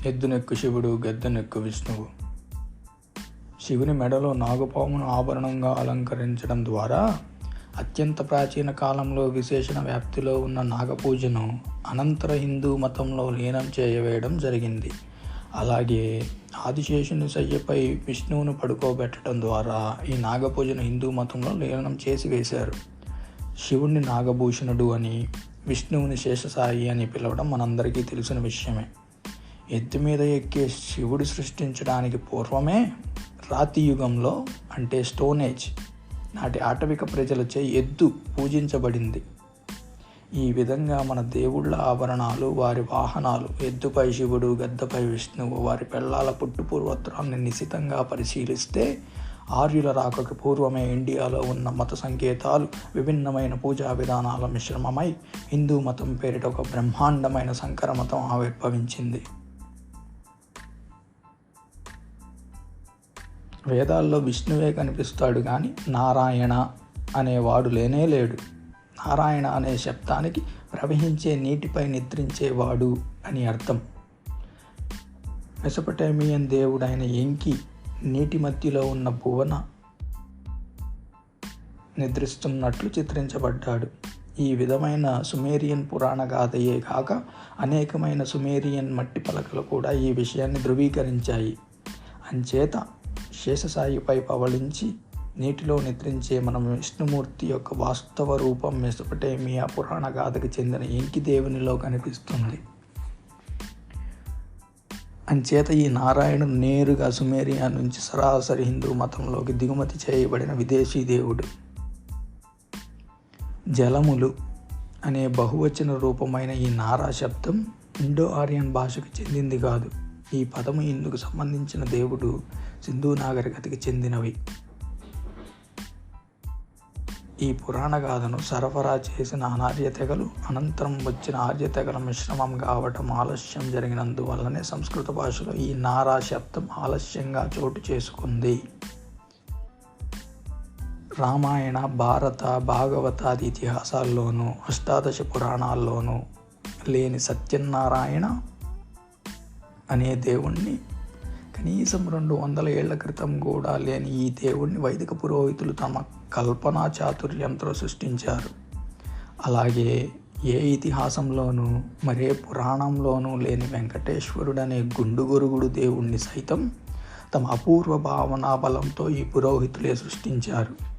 ఎద్దునెక్కు శివుడు, గద్దెనెక్కు విష్ణువు. శివుని మెడలో నాగుపామును ఆభరణంగా అలంకరించడం ద్వారా అత్యంత ప్రాచీన కాలంలో విశేషణ వ్యాప్తిలో ఉన్న నాగపూజను అనంతర హిందూ మతంలో లీనం చేయవేయడం జరిగింది. అలాగే ఆదిశేషుని శయ్యపై విష్ణువును పడుకోబెట్టడం ద్వారా ఈ నాగపూజను హిందూ మతంలో లీనం చేసి వేశారు. శివుణ్ణి నాగభూషణుడు అని, విష్ణువుని శేషసాయి అని పిలవడం మనందరికీ తెలిసిన విషయమే. ఎద్దు మీద ఎక్కే శివుడు సృష్టించడానికి పూర్వమే రాతి యుగంలో అంటే స్టోన్ ఏజ్ నాటి ఆటవిక ప్రజలచే ఎద్దు పూజించబడింది. ఈ విధంగా మన దేవుళ్ళ ఆభరణాలు, వారి వాహనాలు, ఎద్దుపై శివుడు, గద్దపై విష్ణువు, వారి పెళ్ళాల పుట్టుపూర్వోత్తరాన్ని నిశితంగా పరిశీలిస్తే ఆర్యుల రాకకు పూర్వమే ఇండియాలో ఉన్న మత సంకేతాలు, విభిన్నమైన పూజా విధానాల మిశ్రమమై హిందూ మతం పేరిట ఒక బ్రహ్మాండమైన సంకర మతం ఆవిర్భవించింది. వేదాల్లో విష్ణువే కనిపిస్తాడు కానీ నారాయణ అనేవాడు లేనే లేడు. నారాయణ అనే శబ్దానికి ప్రవహించే నీటిపై నిద్రించేవాడు అని అర్థం. మెసొపొటేమియన్ దేవుడైన ఎంకి నీటి మధ్యలో ఉన్న భువన నిద్రిస్తున్నట్లు చిత్రించబడ్డాడు. ఈ విధమైన సుమేరియన్ పురాణ గాథయే కాక అనేకమైన సుమేరియన్ మట్టి పలకలు కూడా ఈ విషయాన్ని ధృవీకరించాయి. అంచేత శేషసాయిపై పవళించి నీటిలో నిద్రించే మనం విష్ణుమూర్తి యొక్క వాస్తవ రూపం మెసొపొటేమియా పురాణ గాథకు చెందిన ఎంకి దేవునిలో కనిపిస్తుంది. అంచేత ఈ నారాయణుడు నేరుగా సుమేరియా నుంచి సరాసరి హిందూ మతంలోకి దిగుమతి చేయబడిన విదేశీ దేవుడు. జలములు అనే బహువచన రూపమైన ఈ నారా శబ్దం ఇండో ఆరియన్ భాషకు చెందింది కాదు. ఈ పదము ఇందుకు సంబంధించిన దేవుడు సింధు నాగరికతకి చెందినవి. ఈ పురాణ గాథను సరఫరా చేసిన అనార్య తెగలు అనంతరం వచ్చిన ఆర్య తెగల మిశ్రమం కావటం ఆలస్యం జరిగినందువల్లనే సంస్కృత భాషలో ఈ నారా శబ్దం ఆలస్యంగా చోటు చేసుకుంది. రామాయణ, భారత, భాగవతాది ఇతిహాసాల్లోనూ అష్టాదశ పురాణాల్లోనూ లేని సత్యనారాయణ అనే దేవుణ్ణి, కనీసం 200 ఏళ్ల క్రితం కూడా లేని ఈ దేవుణ్ణి వైదిక పురోహితులు తమ కల్పనా చాతుర్యంతో సృష్టించారు. అలాగే ఏ ఇతిహాసంలోనూ మరే పురాణంలోనూ లేని వెంకటేశ్వరుడనే గుండుగొరుగుడు దేవుణ్ణి సైతం తమ అపూర్వ భావనా బలంతో ఈ పురోహితులే సృష్టించారు.